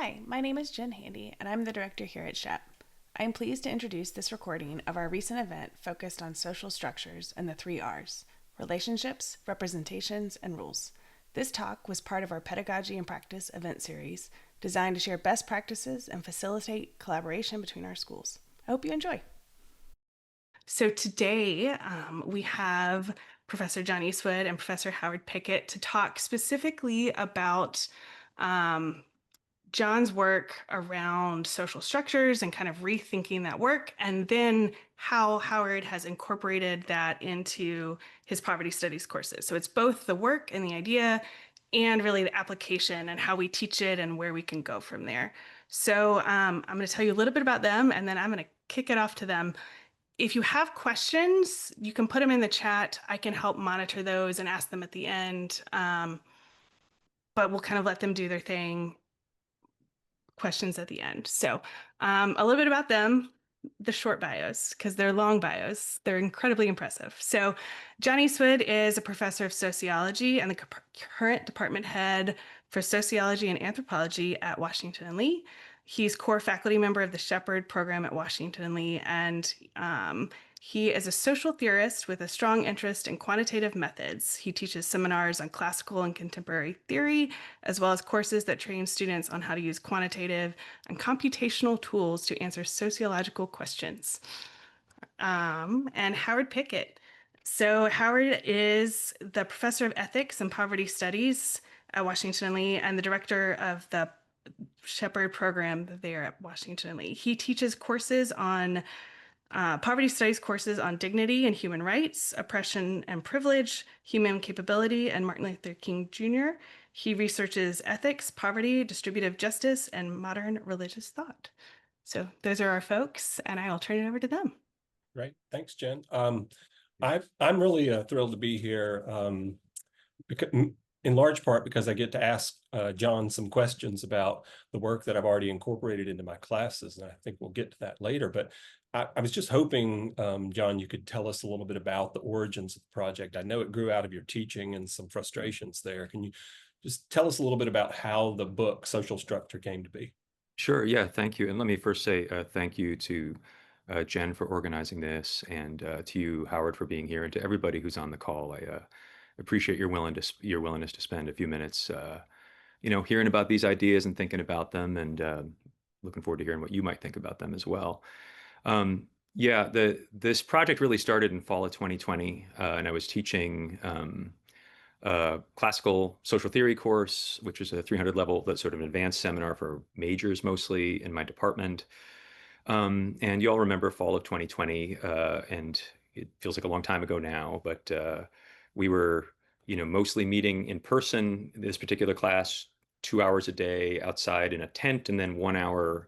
Hi, my name is Jen Handy, and I'm the director here at SHEP. I am pleased to introduce this recording of our recent event focused on social structures and the three R's: relationships, representations, and rules. This talk was part of our Pedagogy and Practice event series designed to share best practices and facilitate collaboration between our schools. I hope you enjoy. So today we have Professor John Eastwood and Professor Howard Pickett to talk specifically about John's work around social structures and kind of rethinking that work, and then how Howard has incorporated that into his poverty studies courses. So it's both the work and the idea and really the application and how we teach it and where we can go from there. So I'm going to tell you a little bit about them, and then I'm going to kick it off to them. If you have questions, you can put them in the chat. I can help monitor those and ask them at the end, but we'll kind of let them do their thing. Questions at the end. So a little bit about them, the short bios, because they're long bios. They're incredibly impressive. So John Eastwood is a professor of sociology and the current department head for sociology and anthropology at Washington and Lee. He's core faculty member of the Shepherd program at Washington and Lee, and he is a social theorist with a strong interest in quantitative methods. He teaches seminars on classical and contemporary theory, as well as courses that train students on how to use quantitative and computational tools to answer sociological questions. And Howard Pickett. So Howard is the professor of ethics and poverty studies at Washington and Lee and the director of the Shepherd program there at Washington and Lee. He teaches courses on poverty studies courses on dignity and human rights, oppression and privilege, human capability, and Martin Luther King Jr. He researches ethics, poverty, distributive justice, and modern religious thought. So those are our folks, and I will turn it over to them. Great. Thanks, Jen. I'm really thrilled to be here, because, in large part because I get to ask John some questions about the work that I've already incorporated into my classes, and I think we'll get to that later. But I was just hoping, John, you could tell us a little bit about the origins of the project. I know it grew out of your teaching and some frustrations there. Can you just tell us a little bit about how the book Social Structure came to be? Sure. Yeah. Thank you. And let me first say thank you to Jen for organizing this, and to you, Howard, for being here, and to everybody who's on the call. I appreciate your willingness to spend a few minutes, hearing about these ideas and thinking about them, and looking forward to hearing what you might think about them as well. Yeah, this project really started in fall of 2020, and I was teaching a classical social theory course, which is a 300 level, that sort of an advanced seminar for majors mostly in my department. And you all remember fall of 2020, and it feels like a long time ago now, but we were, mostly meeting in person, this particular class, 2 hours a day outside in a tent, and then 1 hour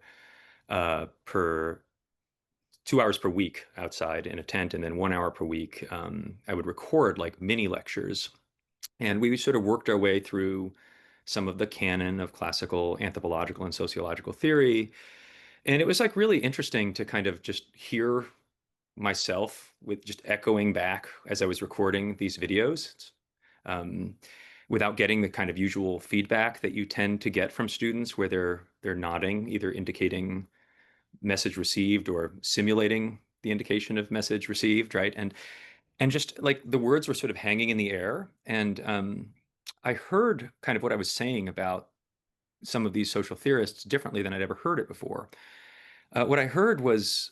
per 2 hours per week outside in a tent, and then 1 hour per week. I would record like mini lectures, and we sort of worked our way through some of the canon of classical anthropological and sociological theory. And it was like really interesting to kind of just hear myself with just echoing back as I was recording these videos, without getting the kind of usual feedback that you tend to get from students, where they're nodding, either indicating message received or simulating the indication of message received, right? And just like the words were sort of hanging in the air. And I heard kind of what I was saying about some of these social theorists differently than I'd ever heard it before. What I heard was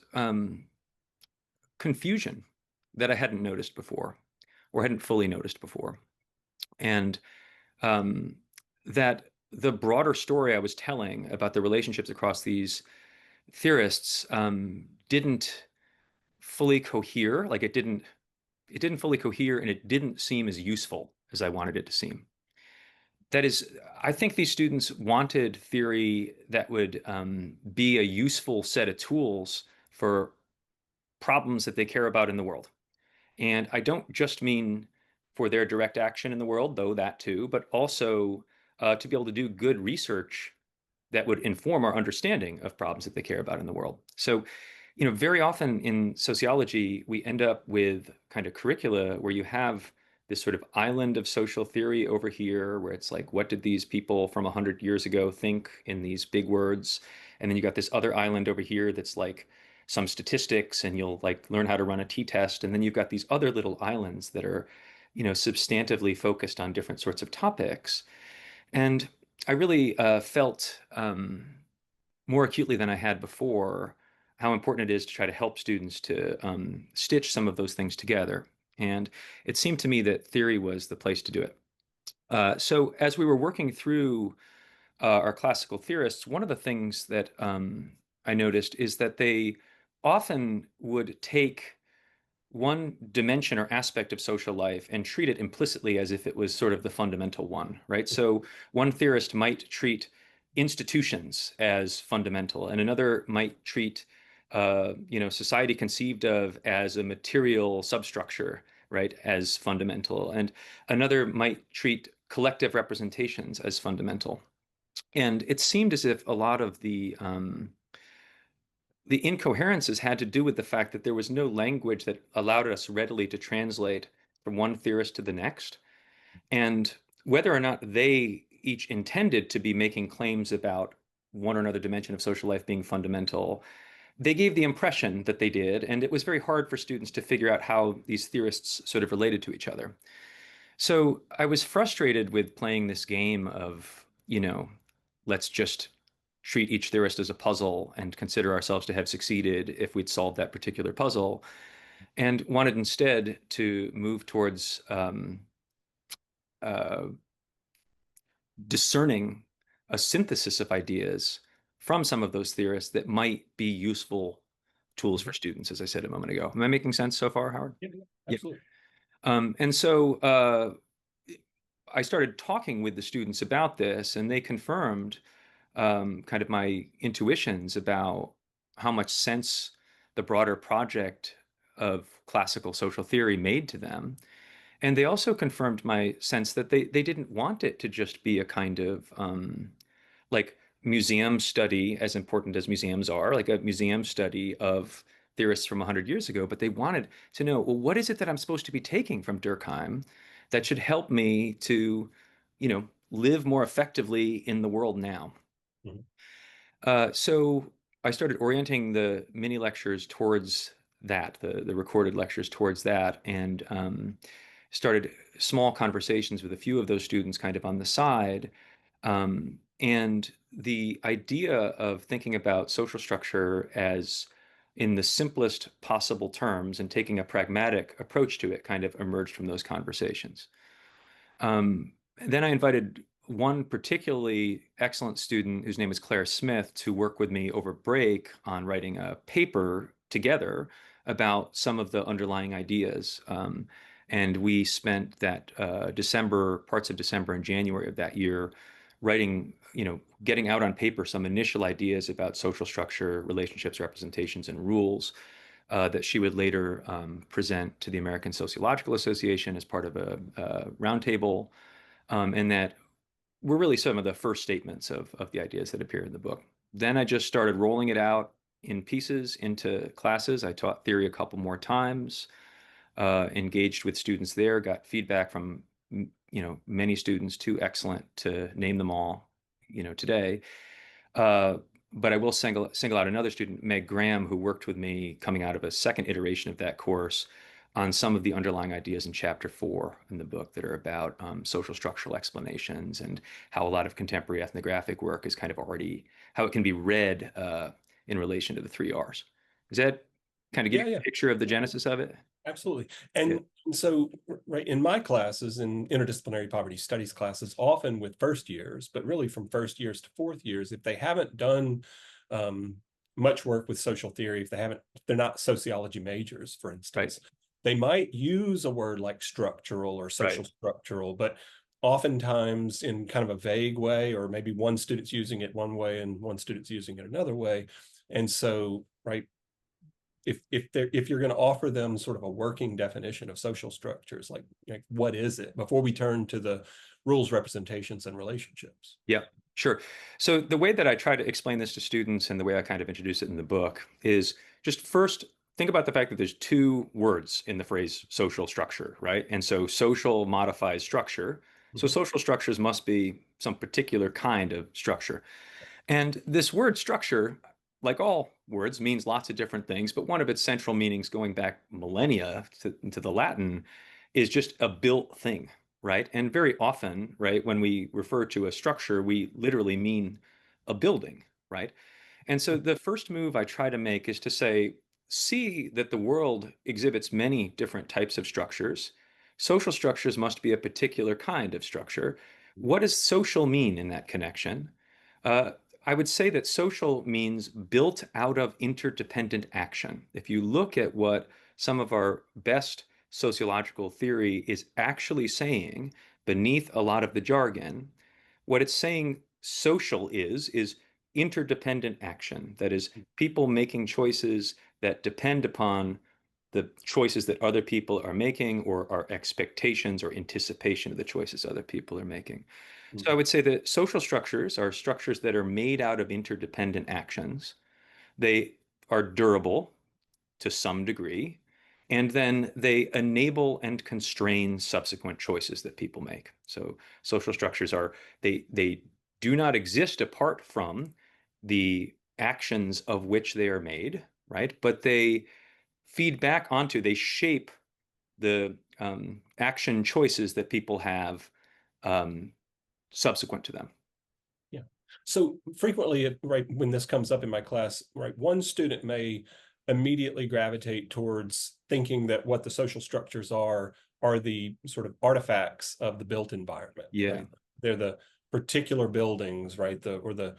confusion that I hadn't noticed before, or hadn't fully noticed before. And that the broader story I was telling about the relationships across these theorists didn't fully cohere. Like it didn't fully cohere, and it didn't seem as useful as I wanted it to seem. That is, I think these students wanted theory that would be a useful set of tools for problems that they care about in the world. And I don't just mean for their direct action in the world, though that too, but also to be able to do good research that would inform our understanding of problems that they care about in the world. So, very often in sociology, we end up with kind of curricula where you have this sort of island of social theory over here, where it's like, what did these people from 100 years ago think in these big words? And then you got this other island over here that's like some statistics, and you'll like learn how to run a t-test. And then you've got these other little islands that are, substantively focused on different sorts of topics. And I really felt more acutely than I had before how important it is to try to help students to stitch some of those things together. And it seemed to me that theory was the place to do it. So as we were working through our classical theorists, one of the things that I noticed is that they often would take one dimension or aspect of social life and treat it implicitly as if it was sort of the fundamental one, right? So one theorist might treat institutions as fundamental, and another might treat, society conceived of as a material substructure, right, as fundamental, and another might treat collective representations as fundamental. And it seemed as if a lot of the incoherences had to do with the fact that there was no language that allowed us readily to translate from one theorist to the next. And whether or not they each intended to be making claims about one or another dimension of social life being fundamental, they gave the impression that they did. And it was very hard for students to figure out how these theorists sort of related to each other. So I was frustrated with playing this game of, let's just treat each theorist as a puzzle and consider ourselves to have succeeded if we'd solved that particular puzzle, and wanted instead to move towards uh, discerning a synthesis of ideas from some of those theorists that might be useful tools for students, as I said a moment ago. Am I making sense so far, Howard? Yeah, absolutely. And so I started talking with the students about this, and they confirmed kind of my intuitions about how much sense the broader project of classical social theory made to them. And they also confirmed my sense that they didn't want it to just be a kind of like museum study, as important as museums are, like a museum study of theorists from 100 years ago, but they wanted to know, well, what is it that I'm supposed to be taking from Durkheim that should help me to, live more effectively in the world now? Mhm. So I started orienting the mini lectures towards that, the recorded lectures towards that, and started small conversations with a few of those students kind of on the side. And the idea of thinking about social structure as in the simplest possible terms and taking a pragmatic approach to it kind of emerged from those conversations. Then I invited one particularly excellent student whose name is Claire Smith to work with me over break on writing a paper together about some of the underlying ideas. And we spent that parts of December and January of that year writing, getting out on paper some initial ideas about social structure, relationships, representations, and rules that she would later present to the American Sociological Association as part of a roundtable, and that were really some of the first statements of the ideas that appear in the book. Then I just started rolling it out in pieces into classes. I taught theory a couple more times, engaged with students there, got feedback from many students, too excellent to name them all, today. But I will single out another student, Meg Graham, who worked with me coming out of a second iteration of that course on some of the underlying ideas in chapter 4 in the book that are about social structural explanations and how a lot of contemporary ethnographic work is kind of already, how it can be read in relation to the 3 R's. Does that kind of give you a picture of the genesis of it? Absolutely. And so, right, in my classes, in interdisciplinary poverty studies classes, often with first years, but really from first years to fourth years, if they haven't done much work with social theory, if they're not sociology majors, for instance, they might use a word like structural or social structural, but oftentimes in kind of a vague way, or maybe one student's using it one way and one student's using it another way. And so, if you're going to offer them sort of a working definition of social structures, like what is it, before we turn to the rules, representations, and relationships? Yeah, sure. So the way that I try to explain this to students and the way I kind of introduce it in the book is just first think about the fact that there's two words in the phrase social structure, right? And so social modifies structure. So Mhm. social structures must be some particular kind of structure. And this word structure, like all words, means lots of different things, but one of its central meanings going back millennia to the Latin is just a built thing, right? And very often, right, when we refer to a structure, we literally mean a building, right? And so the first move I try to make is to say, see that the world exhibits many different types of structures. Social structures must be a particular kind of structure. What does social mean in that connection? Uh, I would say that social means built out of interdependent action. If you look at what some of our best sociological theory is actually saying beneath a lot of the jargon, what it's saying social is interdependent action. That is, people making choices that depend upon the choices that other people are making or our expectations or anticipation of the choices other people are making. So I Mhm. would say that social structures are structures that are made out of interdependent actions. They are durable to some degree, and then they enable and constrain subsequent choices that people make. So social structures are they do not exist apart from the actions of which they are made, right? But they feed back onto, they shape the action choices that people have um, subsequent to them. Yeah. So frequently, right, when this comes up in my class, right, one student may immediately gravitate towards thinking that what the social structures are the sort of artifacts of the built environment, Yeah. right? They're the particular buildings, right? The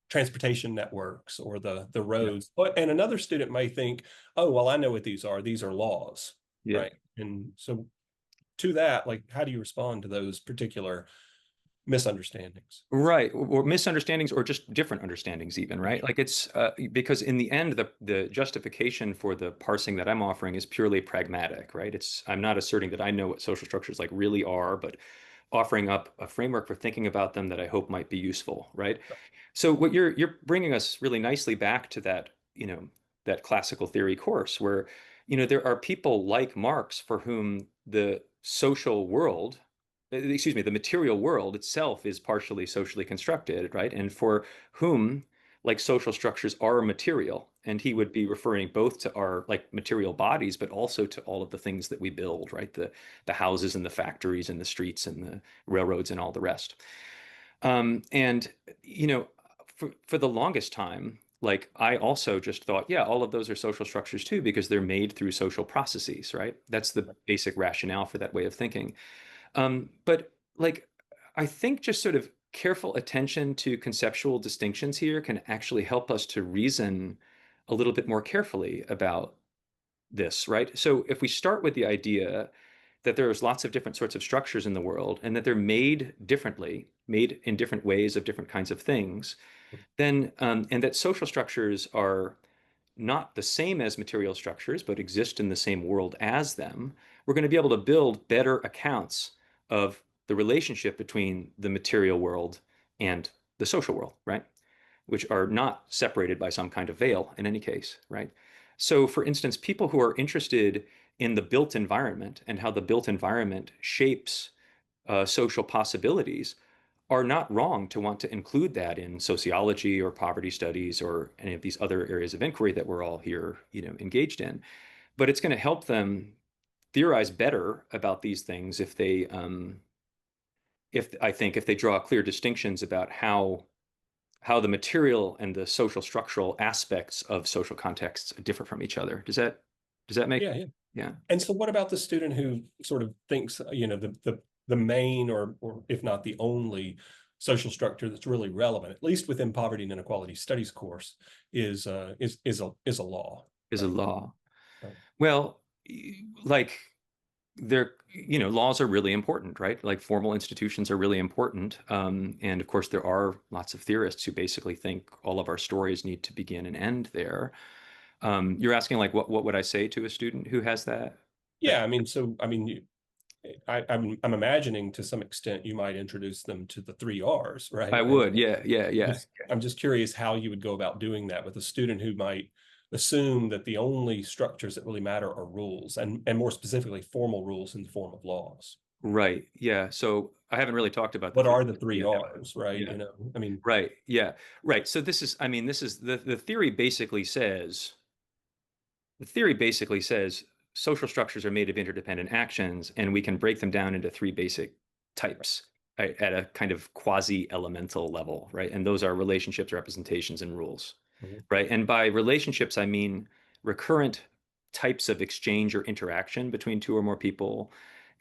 transportation networks or the Yeah. roads. And another student may think, oh, well, I know what these are. These are laws, Yeah. right? And so to that, like, how do you respond to those particular misunderstandings? Right. Or misunderstandings or just different understandings even, right? Like it's because in the end, the justification for the parsing that I'm offering is purely pragmatic, right? I'm not asserting that I know what social structures like really are, but offering up a framework for thinking about them that I hope might be useful, right? So what you're bringing us really nicely back to that, that classical theory course where, there are people like Marx for whom the social world, excuse me, the material world itself is partially socially constructed, right? And for whom like social structures are material. And he would be referring both to our like material bodies, but also to all of the things that we build, right? The houses and the factories and the streets and the railroads and all the rest. And you know, for the longest time, like I also just thought, yeah, all of those are social structures too, because they're made through social processes, right? That's the basic rationale for that way of thinking. But like, I think just sort of careful attention to conceptual distinctions here can actually help us to reason a little bit more carefully about this, right? So if we start with the idea that there's lots of different sorts of structures in the world and that they're made differently, made in different ways of different kinds of things, then and that social structures are not the same as material structures, but exist in the same world as them, we're going to be able to build better accounts of the relationship between the material world and the social world, right? Which are not separated by some kind of veil in any case, right? So, for instance, people who are interested in the built environment and how the built environment shapes social possibilities are not wrong to want to include that in sociology or poverty studies or any of these other areas of inquiry that we're all here, engaged in. But it's going to help them theorize better about these things if I think if they draw clear distinctions about how the material and the social structural aspects of social contexts differ from each other. Does that make? Yeah, yeah. Yeah. And so what about the student who sort of thinks, the main or if not the only social structure that's really relevant, at least within poverty and inequality studies course, is a law, Is a right? law. Right. Well, like laws are really important, right? Like formal institutions are really important. And of course, there are lots of theorists who basically think all of our stories need to begin and end there. You're asking like, what would I say to a student who has that? Yeah, I mean, I'm imagining to some extent you might introduce them to the three R's, right? I And would, yeah, yeah, yeah. I'm just curious how you would go about doing that with a student who might assume that the only structures that really matter are rules, and more specifically, formal rules in the form of laws. Right. Yeah. So I haven't really talked about the What theory are the three yet. R's, right? Yeah. I mean, Right. Yeah. Right. So this is, I mean, this is the theory basically says, the theory basically says social structures are made of interdependent actions, and we can break them down into three basic types, right, at a kind of quasi-elemental level, right? And those are relationships, representations, and rules, mhm, right? And by relationships, I mean recurrent types of exchange or interaction between two or more people.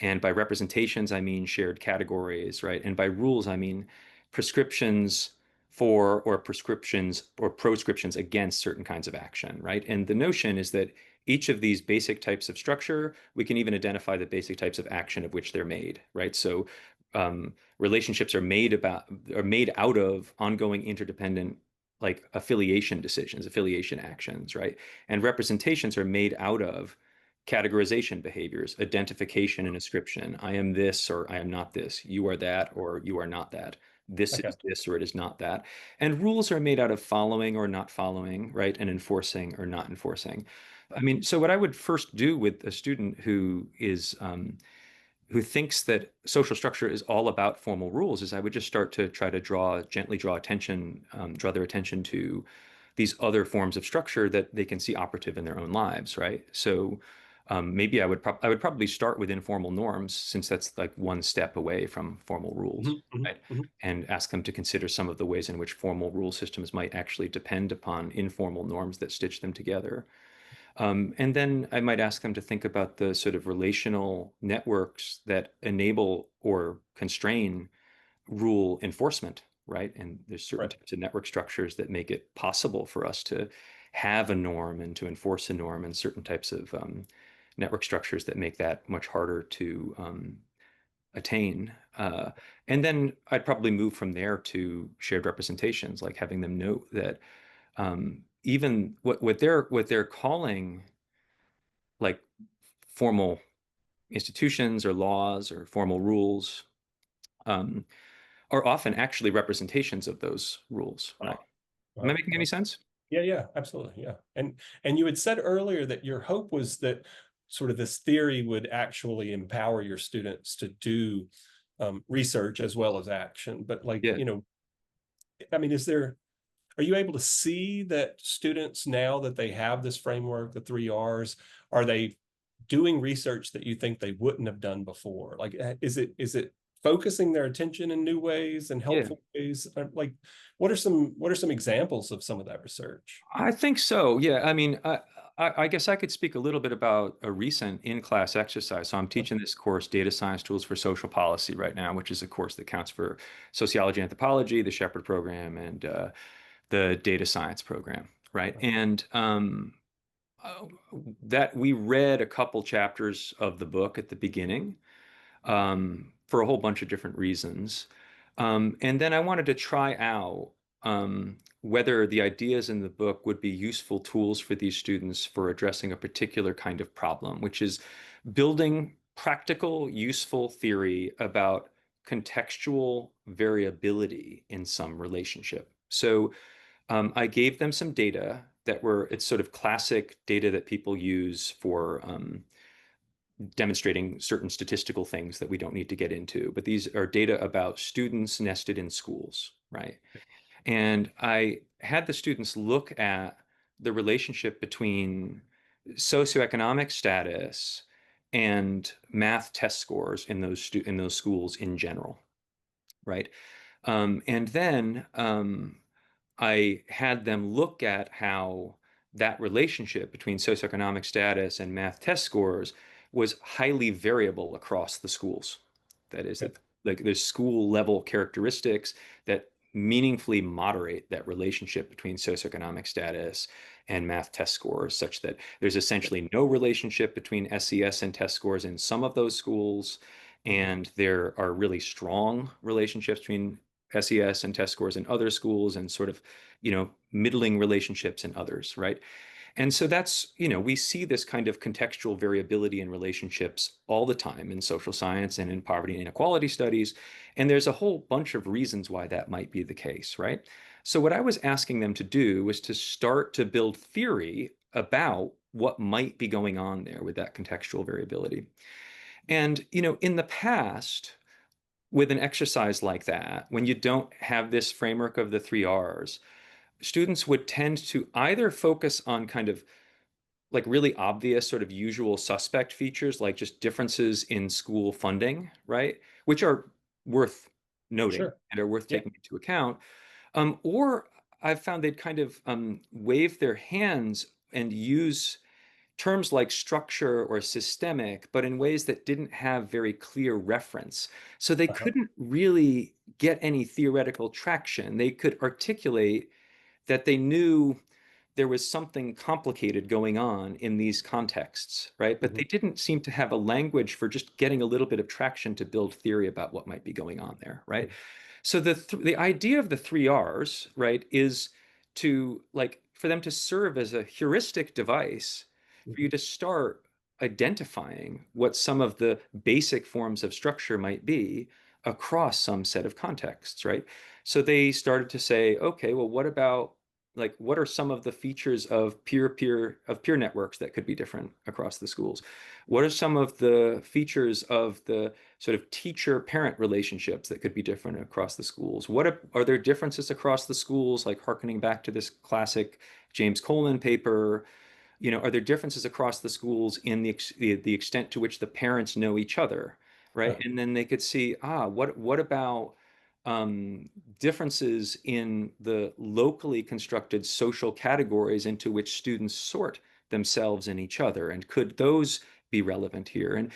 And by representations, I mean shared categories, right? And by rules, I mean prescriptions for or prescriptions or proscriptions against certain kinds of action, right? And the notion is that each of these basic types of structure, we can even identify the basic types of action of which they're made, right? So relationships are made out of ongoing interdependent like affiliation decisions, affiliation actions, right? And representations are made out of categorization behaviors, identification and ascription. I am this or I am not this. You are that or you are not that. This okay. is this or it is not that. And rules are made out of following or not following, right? And enforcing or not enforcing. I mean, so what I would first do with a student who thinks that social structure is all about formal rules is I would just start to try to gently draw their attention to these other forms of structure that they can see operative in their own lives, right? So maybe I would probably start with informal norms since that's like one step away from formal rules, Mhm, mhm, right? mhm. And ask them to consider some of the ways in which formal rule systems might actually depend upon informal norms that stitch them together. And then I might ask them to think about the sort of relational networks that enable or constrain rule enforcement, right? And there's certain Right. types of network structures that make it possible for us to have a norm and to enforce a norm, and certain types of network structures that make that much harder to attain. And then I'd probably move from there to shared representations, like having them note that even what they're calling like formal institutions or laws or formal rules um, are often actually representations of those rules, right? Ah, Am I wow. making any sense? Yeah, yeah, absolutely. Yeah. And you had said earlier that your hope was that sort of this theory would actually empower your students to do research as well as action. But like, Yeah. I mean, are you able to see that students, now that they have this framework, the three R's, are they doing research that you think they wouldn't have done before? Like, is it focusing their attention in new ways and Yeah. helpful ways? Like, what are some examples of some of that research? I think so. Yeah. I mean, I guess I could speak a little bit about a recent in-class exercise. So I'm teaching this course, Data Science Tools for Social Policy right now, which is a course that counts for sociology, anthropology, the Shepherd program, and the data science program, right? And uh, that we read a couple chapters of the book at the beginning for a whole bunch of different reasons. And then I wanted to try out whether the ideas in the book would be useful tools for these students for addressing a particular kind of problem, which is building practical, useful theory about contextual variability in some relationship. So I gave them some data it's sort of classic data that people use for demonstrating certain statistical things that we don't need to get into. But these are data about students nested in schools, right? And I had the students look at the relationship between socioeconomic status and math test scores in those schools in general, right? And then I had them look at how that relationship between socioeconomic status and math test scores was highly variable across the schools. That is, Okay. that like there's school level characteristics that meaningfully moderate that relationship between socioeconomic status and math test scores, such that there's essentially no relationship between SES and test scores in some of those schools, and there are really strong relationships between SES and test scores in other schools, and sort of, middling relationships in others, right? And so we see this kind of contextual variability in relationships all the time in social science and in poverty and inequality studies. And there's a whole bunch of reasons why that might be the case, right? So what I was asking them to do was to start to build theory about what might be going on there with that contextual variability. And, in the past, with an exercise like that, when you don't have this framework of the three R's, students would tend to either focus on kind of like really obvious sort of usual suspect features, like just differences in school funding, right? Which are worth noting Sure. and are worth Yeah. taking into account. Or I've found they'd kind of wave their hands and use terms like structure or systemic, but in ways that didn't have very clear reference. So they Uh-huh. couldn't really get any theoretical traction. They could articulate that they knew there was something complicated going on in these contexts, right? But Mhm. they didn't seem to have a language for just getting a little bit of traction to build theory about what might be going on there, right? Mhm. So the idea of the three R's, right, is to like for them to serve as a heuristic device for you Mhm. to start identifying what some of the basic forms of structure might be across some set of contexts, right? So they started to say, okay, well, what about like what are some of the features of peer networks that could be different across the schools? What are some of the features of the sort of teacher parent relationships that could be different across the schools? Are there differences across the schools, like harkening back to this classic James Coleman paper? Are there differences across the schools in the extent to which the parents know each other, right? Uh-huh. And then they could see, what about um, differences in the locally constructed social categories into which students sort themselves and each other, and could those be relevant here? And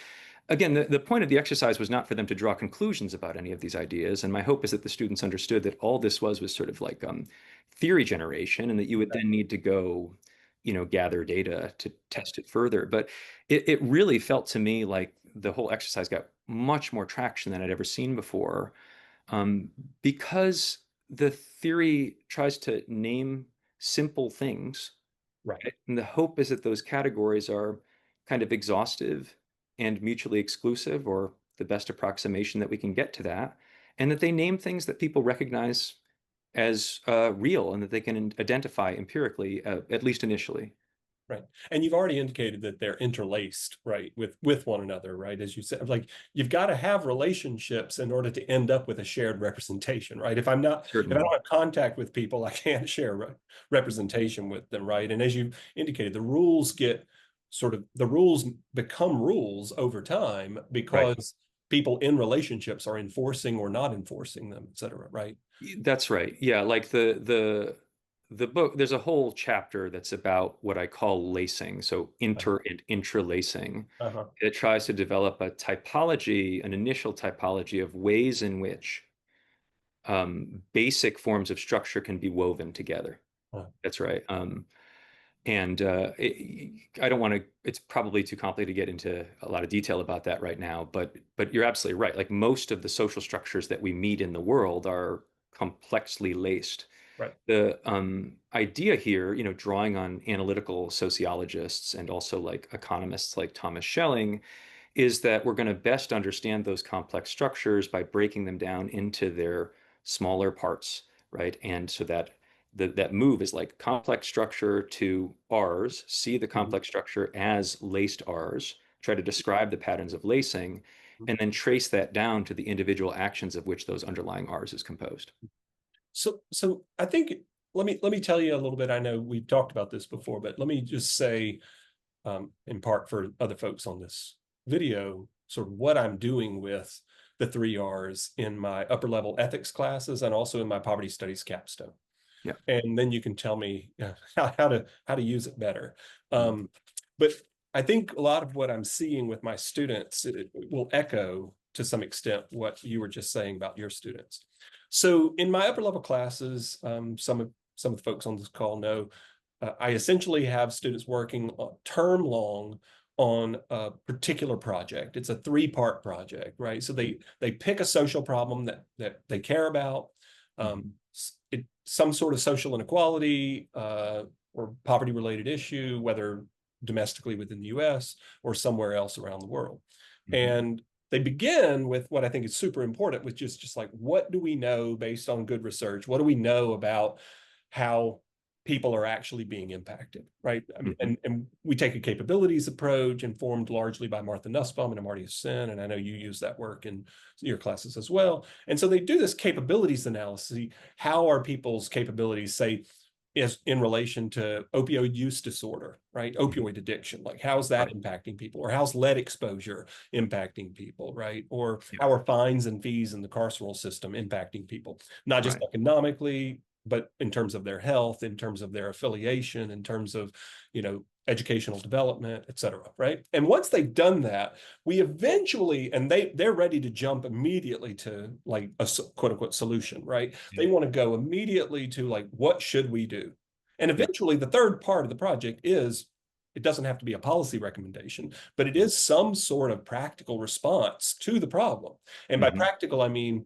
again, the point of the exercise was not for them to draw conclusions about any of these ideas. And my hope is that the students understood that all this was sort of like theory generation, and that you would then need to go, gather data to test it further. But it really felt to me like the whole exercise got much more traction than I'd ever seen before, um, because the theory tries to name simple things, Right. right? And the hope is that those categories are kind of exhaustive and mutually exclusive, or the best approximation that we can get to that, and that they name things that people recognize as real and that they can identify empirically, at least initially. Right. And you've already indicated that they're interlaced, right, with one another, right? As you said, like you've got to have relationships in order to end up with a shared representation, right? If I Certainly. don't have contact with people, I can't share representation with them, right? And as you indicated, the rules become rules over time Right. because people in relationships are enforcing or not enforcing them, et cetera, right? That's right. Yeah, like the book, there's a whole chapter that's about what I call lacing, so Uh-huh. inter and intralacing. Uh-huh. It tries to develop a typology, an initial typology of ways in which basic forms of structure can be woven together. Uh-huh. That's right. And I don't want to, it's probably too complicated to get into a lot of detail about that right now, but you're absolutely right. Like most of the social structures that we meet in the world are complexly laced. Right. The idea here, drawing on analytical sociologists and also like economists like Thomas Schelling, is that we're going to best understand those complex structures by breaking them down into their smaller parts, right? And so that that move is like complex structure to R's, see the Mhm. complex structure as laced R's, try to describe the patterns of lacing, and then trace that down to the individual actions of which those underlying R's is composed. So I think let me tell you a little bit. I know we've talked about this before, but let me just say, in part for other folks on this video, sort of what I'm doing with the three R's in my upper level ethics classes and also in my poverty studies capstone. Yeah. And then you can tell me how to use it better. Mhm. But I think a lot of what I'm seeing with my students, it will echo to some extent what you were just saying about your students. So in my upper level classes, some of the folks on this call know, I essentially have students working term long on a particular project. It's a three-part project, right? So they pick a social problem that they care about, Mhm. some sort of social inequality or poverty-related issue, whether domestically within the US or somewhere else around the world. Mhm. And they begin with what I think is super important, which is just like, what do we know based on good research? What do we know about how people are actually being impacted, right? I mean, Mhm. and we take a capabilities approach informed largely by Martha Nussbaum and Amartya Sen, and I know you use that work in your classes as well. And so they do this capabilities analysis. How are people's capabilities, say, is in relation to opioid use disorder, right? Opioid addiction, like how's that Right. impacting people? Or how's lead exposure impacting people, right? Or Yeah. how are fines and fees in the carceral system impacting people? Not just Right. economically, but in terms of their health, in terms of their affiliation, in terms of, educational development, et cetera, right? And once they've done that, we eventually, and they're ready to jump immediately to like a quote unquote solution, right? Yeah. They want to go immediately to like, what should we do? And Yeah. eventually the third part of the project is, it doesn't have to be a policy recommendation, but it Mhm. is some sort of practical response to the problem. And by Mhm. practical, I mean,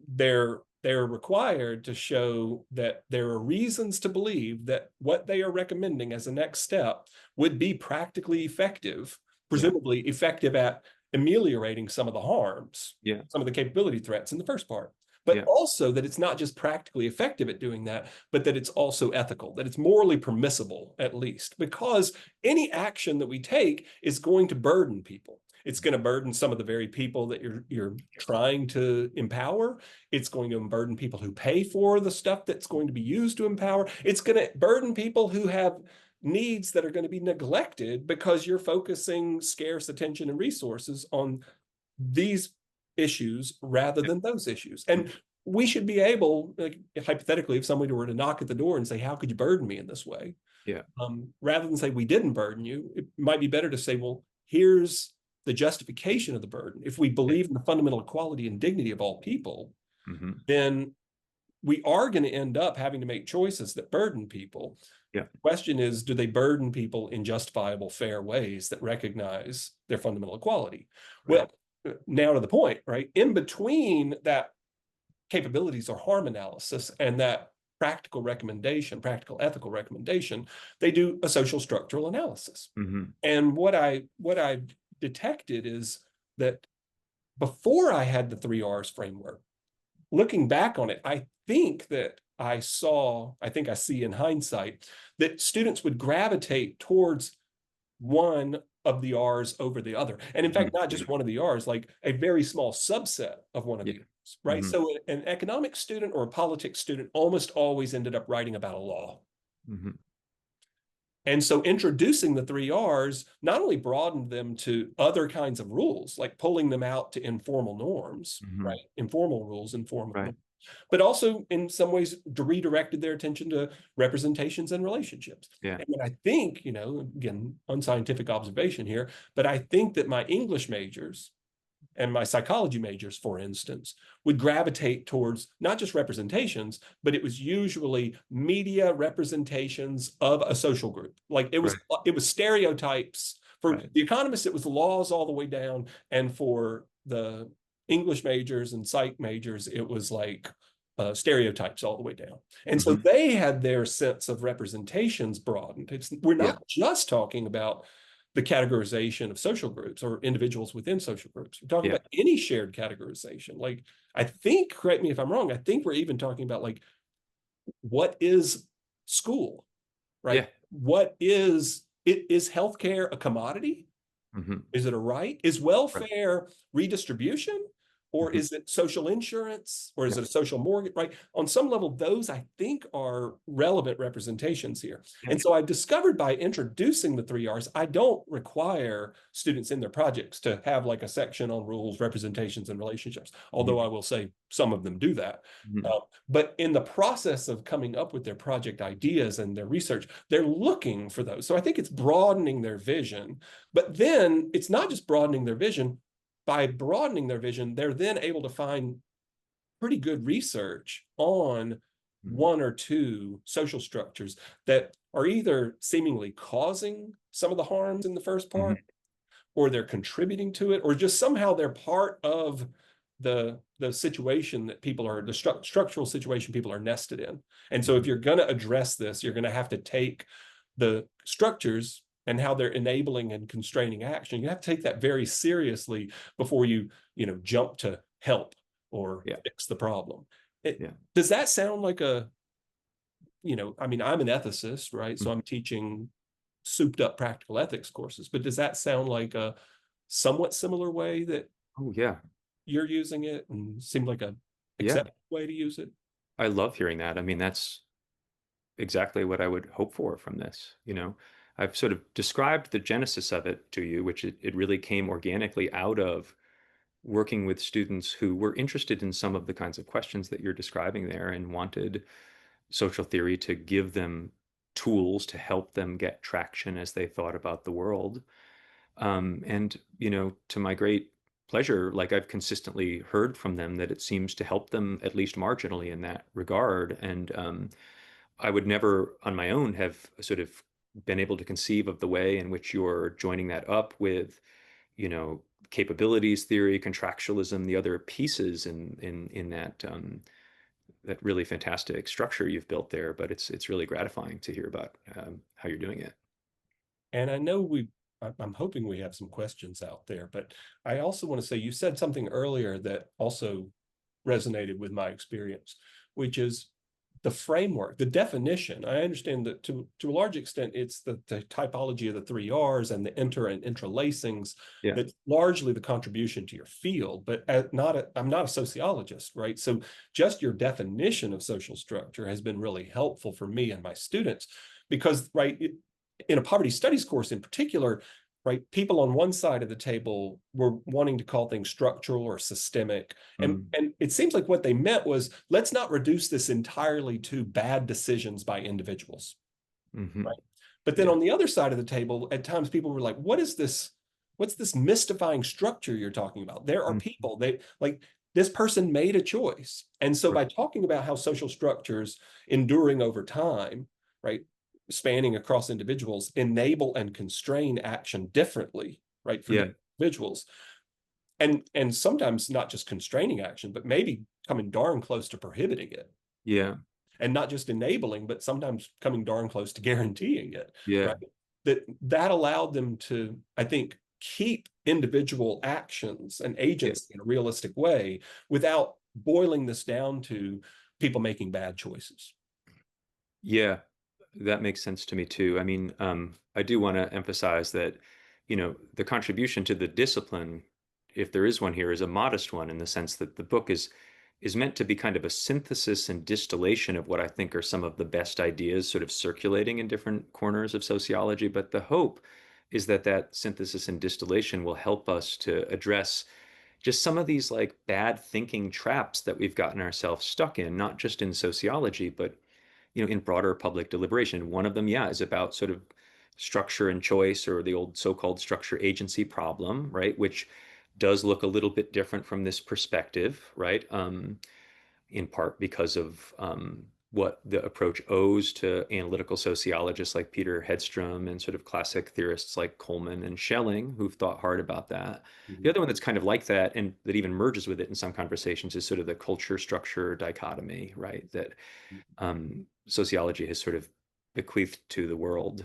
they're required to show that there are reasons to believe that what they are recommending as a next step would be practically effective, Yeah. presumably effective at ameliorating some of the harms, Yeah. some of the capability threats in the first part, but Yeah. also that it's not just practically effective at doing that, but that it's also ethical, that it's morally permissible at least, because any action that we take is going to burden people. It's going to burden some of the very people that you're trying to empower. It's going to burden people who pay for the stuff that's going to be used to empower. It's going to burden people who have needs that are going to be neglected because you're focusing scarce attention and resources on these issues rather than those issues. And we should be able, like, hypothetically, if somebody were to knock at the door and say, how could you burden me in this way? Yeah. Rather than say we didn't burden you, it might be better to say, well, here's the justification of the burden. If we believe in the fundamental equality and dignity of all people, Mhm. then we are going to end up having to make choices that burden people. Yeah. The question is, do they burden people in justifiable, fair ways that recognize their fundamental equality? Right. Well, now to the point, right? In between that capabilities or harm analysis and that practical recommendation, practical ethical recommendation, they do a social structural analysis. Mhm. And what I detected is that before I had the 3 R's framework, looking back on it, I think I see in hindsight that students would gravitate towards one of the R's over the other. And in fact, Mhm. not Yeah. just one of the R's, like a very small subset of one of Yeah. the R's, right? Mhm. So an economics student or a politics student almost always ended up writing about a law. Mhm. And so introducing the 3 R's not only broadened them to other kinds of rules, like pulling them out to informal norms, Mhm. right? Informal rules, informal Right. norms, but also in some ways redirected their attention to representations and relationships. Yeah. And I think, again, unscientific observation here, but I think that my English majors and my psychology majors, for instance, would gravitate towards not just representations, but it was usually media representations of a social group. Like it was stereotypes. For Right. the economists, it was laws all the way down. And for the English majors and psych majors, it was like stereotypes all the way down. And so Mhm. they had their sense of representations broadened. We're Yeah. not just talking about the categorization of social groups or individuals within social groups. We're talking Yeah. about any shared categorization. Like, I think, correct me if I'm wrong, I think we're even talking about like, what is school, right? Yeah. What is healthcare a commodity? Mhm. Is it a right? Is Right. welfare redistribution? Or Mhm. is it social insurance? Or is Yeah. it a social mortgage? Right. On some level, those I think are relevant representations here. Yeah. And so I've discovered by introducing the 3 R's, I don't require students in their projects to have like a section on rules, representations, and relationships, although Mhm. I will say some of them do that. Mhm. But in the process of coming up with their project ideas and their research, they're looking for those. So I think it's broadening their vision. But then it's not just broadening their vision. By broadening their vision, they're then able to find pretty good research on Mhm. one or two social structures that are either seemingly causing some of the harms in the first part, Mhm. or they're contributing to it, or just somehow they're part of the situation that people are, the structural situation people are nested in. And so if Mhm. you're going to address this, you're going to have to take the structures and how they're enabling and constraining action. You have to take that very seriously before you jump to help or Yeah. fix the problem. Yeah. Does that sound like a I mean, I'm an ethicist, right? So I'm teaching souped up practical ethics courses, but does that sound like a somewhat similar way that Oh yeah. you're using it and seem like a Yeah. acceptable way to use it? I love hearing that. I mean, that's exactly what I would hope for from this. I've sort of described the genesis of it to you, which it really came organically out of working with students who were interested in some of the kinds of questions that you're describing there and wanted social theory to give them tools to help them get traction as they thought about the world. And, to my great pleasure, like I've consistently heard from them that it seems to help them at least marginally in that regard. And I would never on my own have sort of been able to conceive of the way in which you're joining that up with, capabilities theory, contractualism, the other pieces in that really fantastic structure you've built there. But it's really gratifying to hear about how you're doing it. And I know I'm hoping we have some questions out there, but I also want to say you said something earlier that also resonated with my experience, which is the framework, the definition. I understand that to a large extent, it's the typology of the 3 Rs and the inter and interlacings Yeah. that's largely the contribution to your field, but I'm not a sociologist, right? So just your definition of social structure has been really helpful for me and my students because, right, in a poverty studies course in particular, right, people on one side of the table were wanting to call things structural or systemic. And it seems like what they meant was, let's not reduce this entirely to bad decisions by individuals. Mm-hmm. Right. But then on the other side of the table, at times people were like, what's this mystifying structure you're talking about? There are people, this person made a choice. And so by talking about how social structures enduring over time, right, spanning across individuals, enable and constrain action differently, right, for individuals. And sometimes not just constraining action, but maybe coming darn close to prohibiting it. Yeah. And not just enabling, but sometimes coming darn close to guaranteeing it. Yeah. Right? That allowed them to, I think, keep individual actions and agency in a realistic way without boiling this down to people making bad choices. Yeah, that makes sense to me too. I mean, I do want to emphasize that, the contribution to the discipline, if there is one here, is a modest one in the sense that the book is meant to be kind of a synthesis and distillation of what I think are some of the best ideas sort of circulating in different corners of sociology. But the hope is that that synthesis and distillation will help us to address just some of these like bad thinking traps that we've gotten ourselves stuck in, not just in sociology, but in broader public deliberation. One of them, is about sort of structure and choice, or the old so-called structure agency problem, right? Which does look a little bit different from this perspective, right? In part because of what the approach owes to analytical sociologists like Peter Hedstrom and sort of classic theorists like Coleman and Schelling, who've thought hard about that. Mm-hmm. The other one that's kind of like that and that even merges with it in some conversations is sort of the culture structure dichotomy, right? That sociology has sort of bequeathed to the world,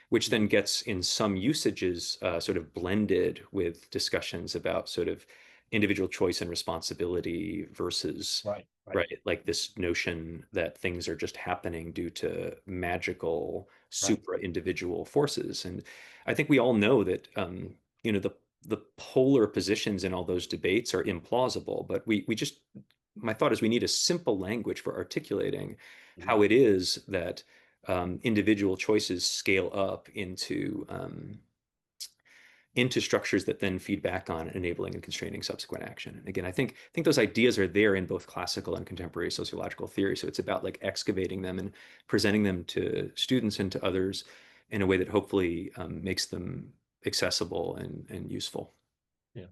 which then gets in some usages sort of blended with discussions about sort of individual choice and responsibility versus right, like this notion that things are just happening due to magical supra individual forces. And I think we all know that the polar positions in all those debates are implausible, but we just, my thought is we need a simple language for articulating how it is that individual choices scale up into structures that then feed back on enabling and constraining subsequent action. And again, I think those ideas are there in both classical and contemporary sociological theory. So it's about like excavating them and presenting them to students and to others in a way that hopefully makes them accessible and useful. Yeah.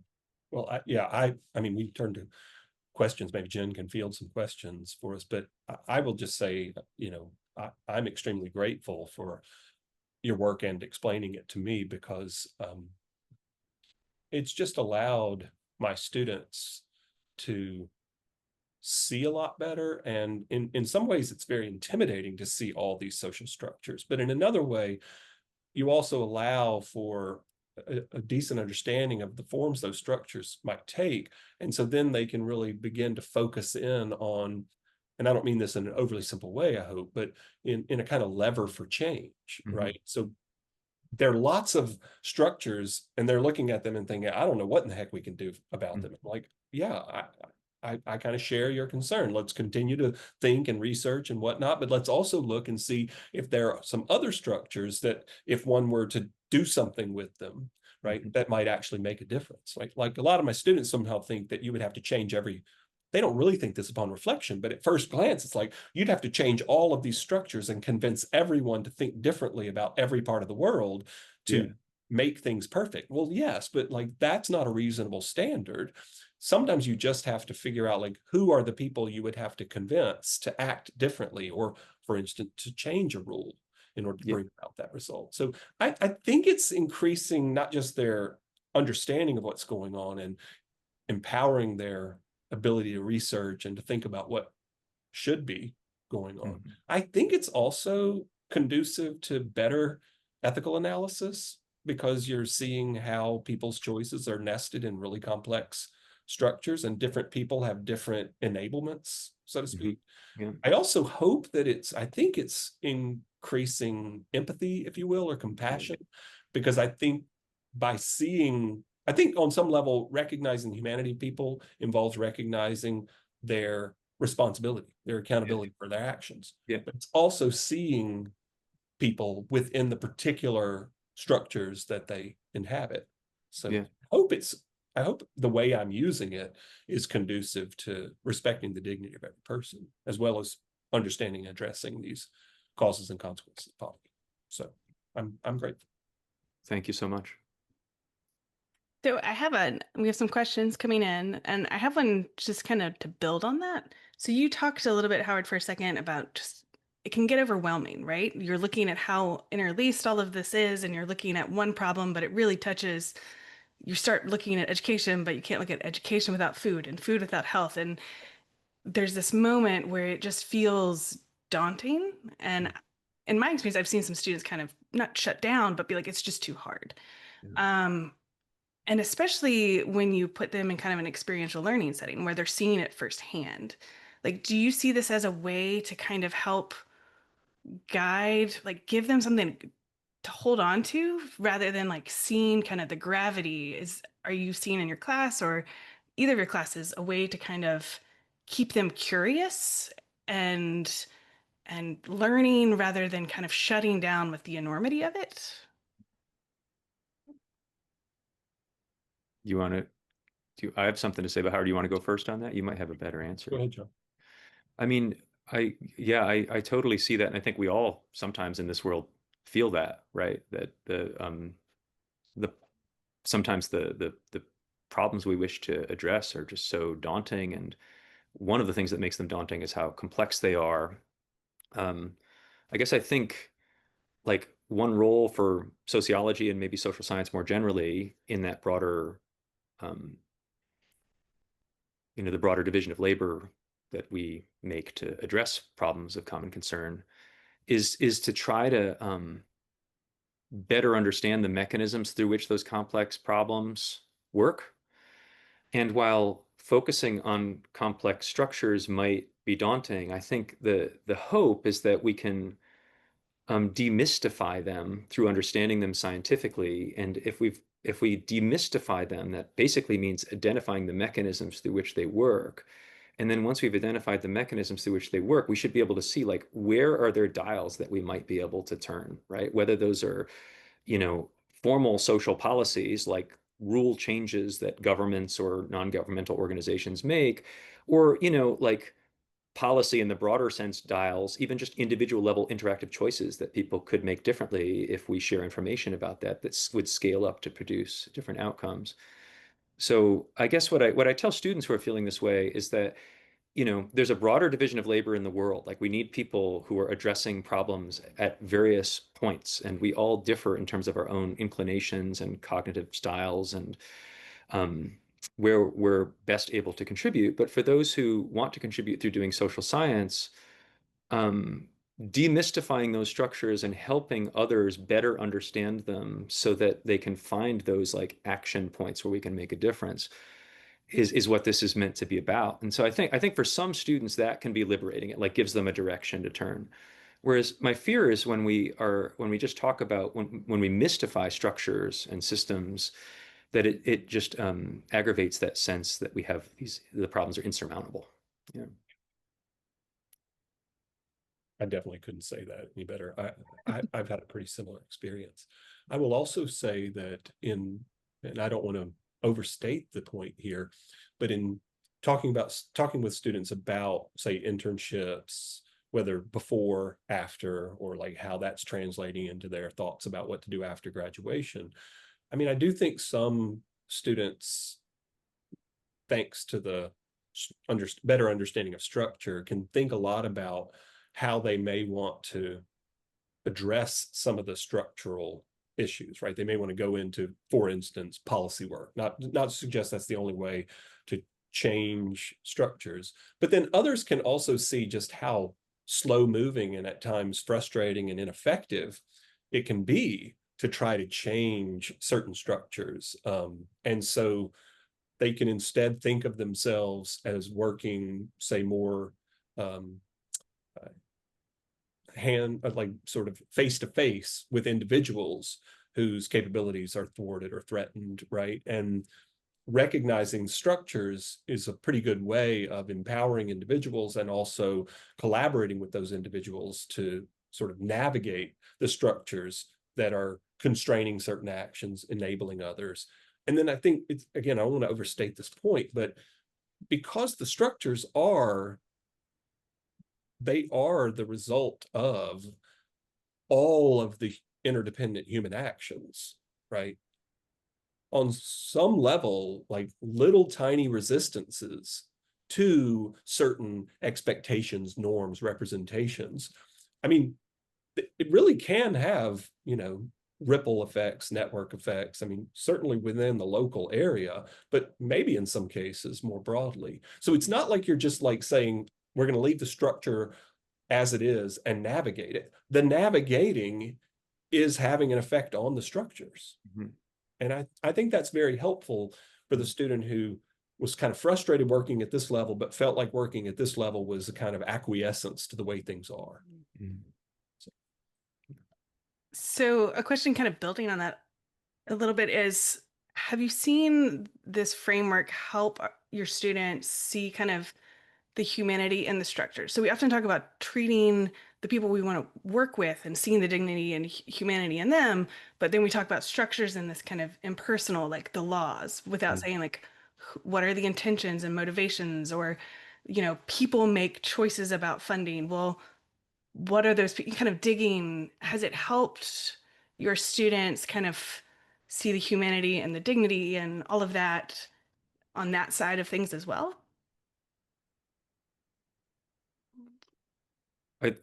Well, I mean, we turn to questions. Maybe Jen can field some questions for us, but I will just say, I'm extremely grateful for your work and explaining it to me because it's just allowed my students to see a lot better. And in some ways, it's very intimidating to see all these social structures. But in another way, you also allow for a decent understanding of the forms those structures might take. And so then they can really begin to focus in on and I don't mean this in an overly simple way, I hope, but in a kind of lever for change, right? So there are lots of structures, and they're looking at them and thinking, I don't know what in the heck we can do about them. Like, yeah, I kind of share your concern. Let's continue to think and research and whatnot, but let's also look and see if there are some other structures that if one were to do something with them, right, that might actually make a difference. Like a lot of my students somehow think that you would have to change they don't really think this upon reflection, but at first glance, it's like you'd have to change all of these structures and convince everyone to think differently about every part of the world to make things perfect. Well, yes, but like that's not a reasonable standard. Sometimes you just have to figure out like who are the people you would have to convince to act differently, or for instance, to change a rule in order to bring about that result. So I think it's increasing not just their understanding of what's going on and empowering their ability to research and to think about what should be going on. I think it's also conducive to better ethical analysis because you're seeing how people's choices are nested in really complex structures and different people have different enablements, so to speak. I also hope that I think it's increasing empathy, if you will, or compassion, because I think I think on some level, recognizing the humanity of people involves recognizing their responsibility, their accountability for their actions. But it's also seeing people within the particular structures that they inhabit. So I hope the way I'm using it is conducive to respecting the dignity of every person, as well as understanding and addressing these causes and consequences of poverty. So I'm grateful. Thank you so much. So we have some questions coming in, and I have one just kind of to build on that. So you talked a little bit, Howard, for a second about just it can get overwhelming, right? You're looking at how interlaced all of this is, and you're looking at one problem, but it really touches. You start looking at education, but you can't look at education without food and food without health. And there's this moment where it just feels daunting. And in my experience, I've seen some students kind of not shut down, but be like, it's just too hard. And especially when you put them in kind of an experiential learning setting where they're seeing it firsthand. Like, do you see this as a way to kind of help guide, like give them something to hold on to rather than like seeing kind of the gravity? Are you seeing in your class or either of your classes a way to kind of keep them curious and learning rather than kind of shutting down with the enormity of it? I have something to say about Howard. Do you want to go first on that? You might have a better answer. Go ahead, John. I mean, I totally see that. And I think we all sometimes in this world feel that, right? That sometimes the problems we wish to address are just so daunting. And one of the things that makes them daunting is how complex they are. I guess I think like one role for sociology and maybe social science more generally in that broader the broader division of labor that we make to address problems of common concern is to try to better understand the mechanisms through which those complex problems work. And while focusing on complex structures might be daunting, I think the hope is that we can demystify them through understanding them scientifically. And if we demystify them, that basically means identifying the mechanisms through which they work. And then once we've identified the mechanisms through which they work, we should be able to see like where are there dials that we might be able to turn, right? Whether those are, formal social policies like rule changes that governments or non-governmental organizations make, or, like policy in the broader sense dials, even just individual level interactive choices that people could make differently if we share information about that would scale up to produce different outcomes. So I guess what I tell students who are feeling this way is that there's a broader division of labor in the world. Like we need people who are addressing problems at various points, and we all differ in terms of our own inclinations and cognitive styles and where we're best able to contribute. But for those who want to contribute through doing social science, demystifying those structures and helping others better understand them so that they can find those like action points where we can make a difference is what this is meant to be about. And so I think for some students that can be liberating. It like gives them a direction to turn. Whereas my fear is when we just talk about when we mystify structures and systems, that it just aggravates that sense that we have the problems are insurmountable. Yeah. I definitely couldn't say that any better. I've had a pretty similar experience. I will also say that and I don't want to overstate the point here, but in talking with students about, say, internships, whether before, after, or like how that's translating into their thoughts about what to do after graduation. I mean, I do think some students, thanks to the better understanding of structure, can think a lot about how they may want to address some of the structural issues, right? They may want to go into, for instance, policy work, not to suggest that's the only way to change structures, but then others can also see just how slow moving and at times frustrating and ineffective it can be to try to change certain structures. And so they can instead think of themselves as working, say, more like sort of face to face with individuals whose capabilities are thwarted or threatened, right? And recognizing structures is a pretty good way of empowering individuals and also collaborating with those individuals to sort of navigate the structures that are constraining certain actions, enabling others. And then I think it's, again, I don't want to overstate this point, but because the structures are the result of all of the interdependent human actions, right? On some level, like little tiny resistances to certain expectations, norms, representations. I mean, it really can have, ripple effects, network effects. I mean, certainly within the local area, but maybe in some cases more broadly. So it's not like you're just like saying, we're going to leave the structure as it is and navigate it. The navigating is having an effect on the structures. Mm-hmm. And I think that's very helpful for the student who was kind of frustrated working at this level, but felt like working at this level was a kind of acquiescence to the way things are. Mm-hmm. So a question kind of building on that a little bit is, have you seen this framework help your students see kind of the humanity in the structure? So we often talk about treating the people we want to work with and seeing the dignity and humanity in them, but then we talk about structures in this kind of impersonal, like the laws, without saying like, what are the intentions and motivations, or, people make choices about funding. Well, what are those kind of digging? Has it helped your students kind of see the humanity and the dignity and all of that on that side of things as well?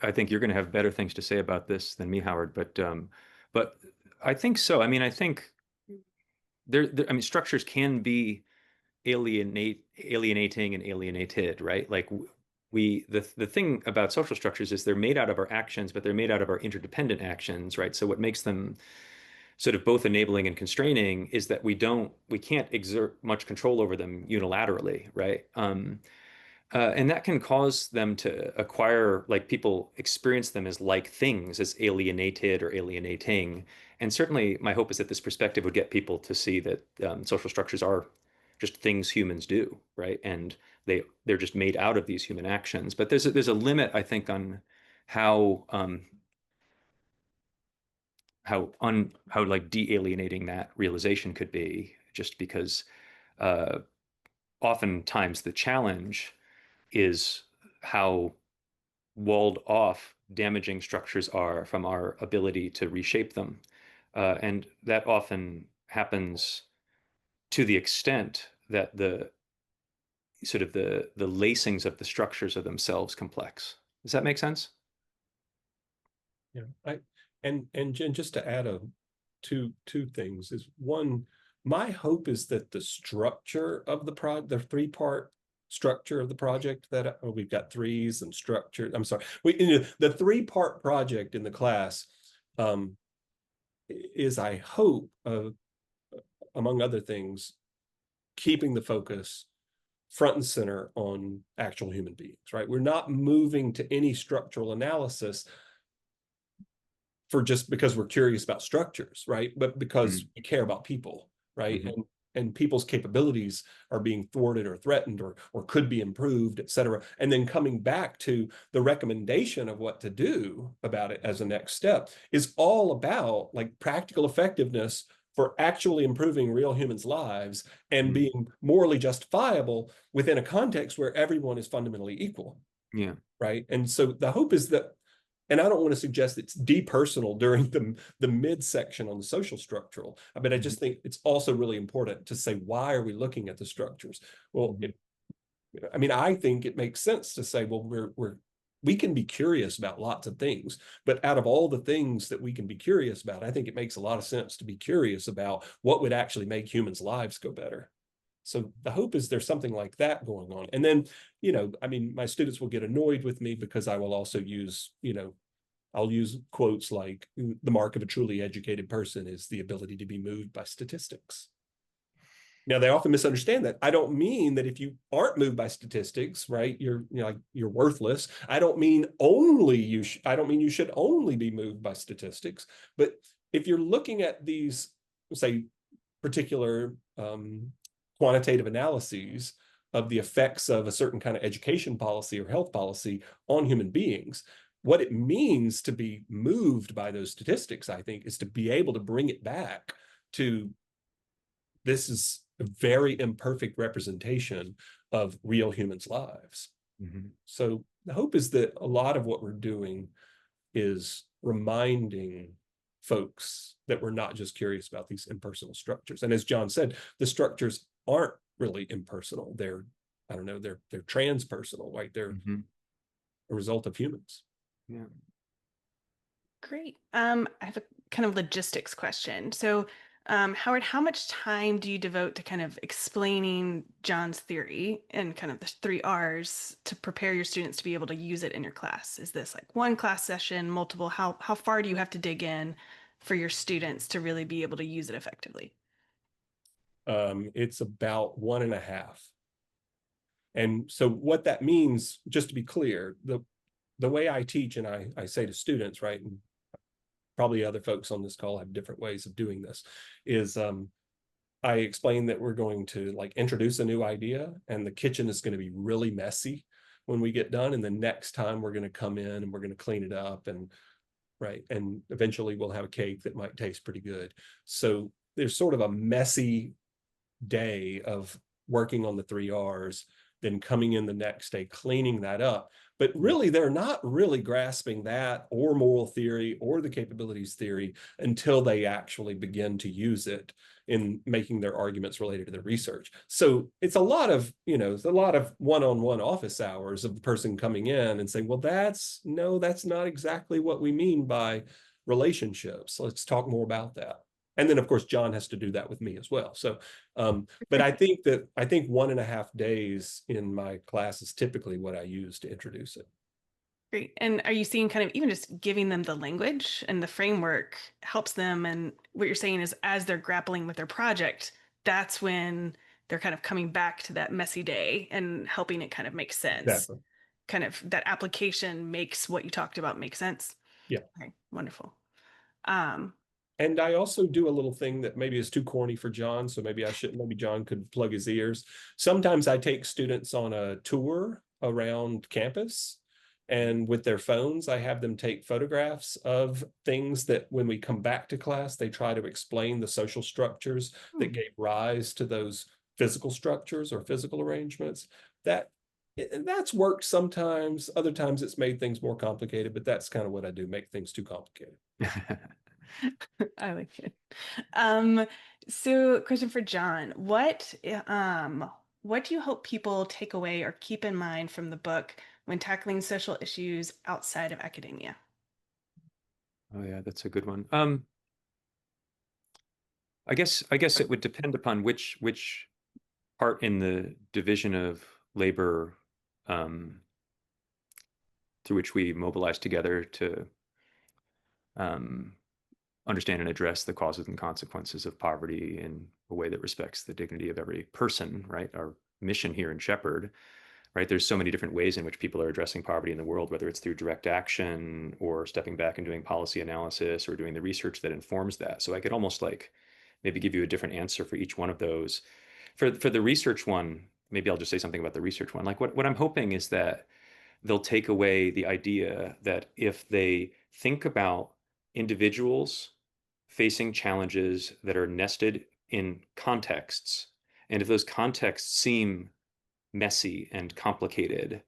I think you're going to have better things to say about this than me, Howard, but I think so. I mean, I think I mean, structures can be alienating and alienated, right? Like the thing about social structures is they're made out of our actions, but they're made out of our interdependent actions, right? So what makes them sort of both enabling and constraining is that we can't exert much control over them unilaterally, right? And that can cause them to acquire, like people experience them as like things, as alienated or alienating. And certainly my hope is that this perspective would get people to see that social structures are just things humans do, right? And they're just made out of these human actions. But there's a limit, I think, on how like de-alienating that realization could be, just because oftentimes the challenge is how walled off damaging structures are from our ability to reshape them. And that often happens to the extent that the sort of the lacings of the structures are themselves complex. Does that make sense? Yeah, and Jen, just to add two things is, one, my hope is that the structure of the three-part structure of the project that we've got threes and structure. I'm sorry, the three-part project in the class is, I hope, among other things, keeping the focus front and center on actual human beings, right? We're not moving to any structural analysis for just because we're curious about structures, right? But because we care about people, right? Mhm. And people's capabilities are being thwarted or threatened or could be improved, et cetera. And then coming back to the recommendation of what to do about it as a next step is all about like practical effectiveness for actually improving real humans' lives and Mm. being morally justifiable within a context where everyone is fundamentally equal, Yeah. right? And so the hope is that, and I don't want to suggest it's depersonal during the midsection on the social structural, but I Mhm. just think it's also really important to say, why are we looking at the structures? Well, Mhm. I mean, I think it makes sense to say, well, we can be curious about lots of things, but out of all the things that we can be curious about, I think it makes a lot of sense to be curious about what would actually make humans' lives go better. So the hope is there's something like that going on. And then, I mean, my students will get annoyed with me because I will also use, I'll use quotes like the mark of a truly educated person is the ability to be moved by statistics. Now they often misunderstand that. I don't mean that if you aren't moved by statistics, right, like you're worthless. I don't mean I don't mean you should only be moved by statistics, but if you're looking at these, say, particular quantitative analyses of the effects of a certain kind of education policy or health policy on human beings, what it means to be moved by those statistics, I think, is to be able to bring it back to this is a very imperfect representation of real humans' lives. Mhm. So the hope is that a lot of what we're doing is reminding folks that we're not just curious about these impersonal structures. And as John said, the structures aren't really impersonal. They're, I don't know, they're transpersonal, right? They're Mhm. a result of humans. Yeah. Great. I have a kind of logistics question. So, Howard, how much time do you devote to kind of explaining John's theory and kind of the three R's to prepare your students to be able to use it in your class? Is this like one class session, multiple? How far do you have to dig in for your students to really be able to use it effectively? It's about 1.5. And so what that means, just to be clear, the way I teach and I say to students, right, and probably other folks on this call have different ways of doing this, is I explain that we're going to like introduce a new idea and the kitchen is going to be really messy when we get done. And the next time we're going to come in and we're going to clean it up and right. And eventually we'll have a cake that might taste pretty good. So there's sort of a messy day of working on the three R's, then coming in the next day, cleaning that up. But really, they're not really grasping that or moral theory or the capabilities theory until they actually begin to use it in making their arguments related to their research. So it's a lot of, it's a lot of one-on-one office hours of the person coming in and saying, well, that's not exactly what we mean by relationships. Let's talk more about that. And then, of course, John has to do that with me as well. So, but I think 1.5 days in my class is typically what I use to introduce it. Great. And are you seeing kind of even just giving them the language and the framework helps them? And what you're saying is as they're grappling with their project, that's when they're kind of coming back to that messy day and helping it kind of make sense. Exactly. Kind of that application makes what you talked about make sense. Yeah. Okay, wonderful. Um, And I also do a little thing that maybe is too corny for John, so maybe John could plug his ears. Sometimes I take students on a tour around campus, and with their phones, I have them take photographs of things that when we come back to class, they try to explain the social structures that gave rise to those physical structures or physical arrangements. That's worked sometimes, other times it's made things more complicated, but that's kind of what I do, make things too complicated. I like it. Um, so question for John. What do you hope people take away or keep in mind from the book when tackling social issues outside of academia? Oh yeah, that's a good one. I guess it would depend upon which part in the division of labor through which we mobilize together to um, understand and address the causes and consequences of poverty in a way that respects the dignity of every person, right? mission here in Shepherd, right? There's so many different ways in which people are addressing poverty in the world, whether it's through direct action or stepping back and doing policy analysis or doing the research that informs that. So I could almost like maybe give you a different answer for each one of those. For the research one, maybe I'll just say something about the research one. Like what I'm hoping is that they'll take away the idea that if they think about individuals facing challenges that are nested in contexts, and if those contexts seem messy and complicated,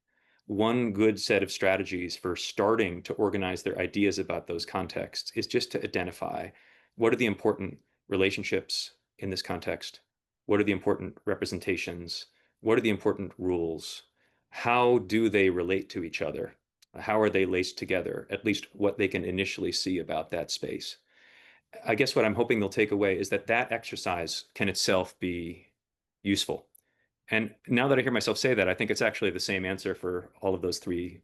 one good set of strategies for starting to organize their ideas about those contexts is just to identify what are the important relationships in this context, what are the important representations, what are the important rules, how do they relate to each other, how are they laced together, at least what they can initially see about that space. I guess what I'm hoping they'll take away is that that exercise can itself be useful. And now that I hear myself say that, I think it's actually the same answer for all of those three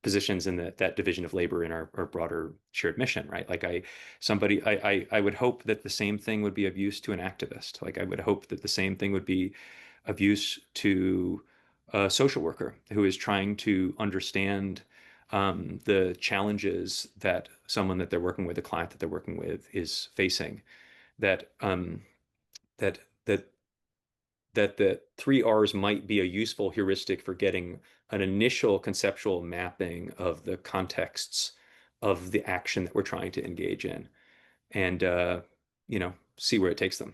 positions in that division of labor in our broader shared mission, right? Like I would hope that the same thing would be of use to an activist. Like I would hope that the same thing would be of use to a social worker who is trying to understand the challenges that someone that they're working with, a client that they're working with, is facing. That that that that the three R's might be a useful heuristic for getting an initial conceptual mapping of the contexts of the action that we're trying to engage in, and see where it takes them.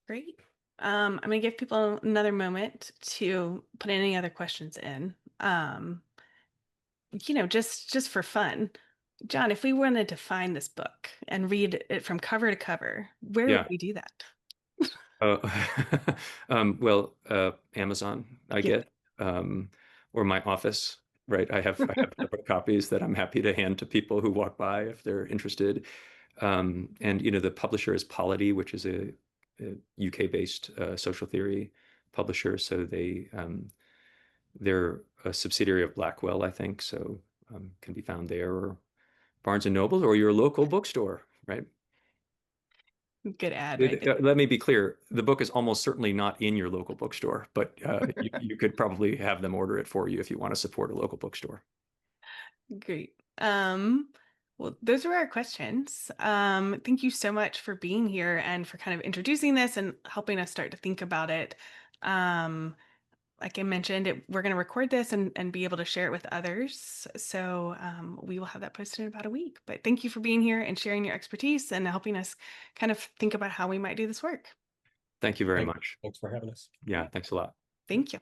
Great. I'm going to give people another moment to put any other questions in. Just for fun. John, if we wanted to find this book and read it from cover to cover, where Yeah. would we do that? Amazon, I Yeah. get, or my office, right? I have several copies that I'm happy to hand to people who walk by if they're interested. And the publisher is Polity, which is a UK-based social theory publisher. So they're a subsidiary of Blackwell, I think. So can be found there, or Barnes and Noble, or your local bookstore, right? Good ad, right? Let me be clear. The book is almost certainly not in your local bookstore, but you could probably have them order it for you if you want to support a local bookstore. Great. Well, those were our questions. Thank you so much for being here and for kind of introducing this and helping us start to think about it. Like I mentioned, we're going to record this and be able to share it with others. So we will have that posted in about a week. But thank you for being here and sharing your expertise and helping us kind of think about how we might do this work. Thank you very much. Thanks for having us. Yeah, thanks a lot. Thank you.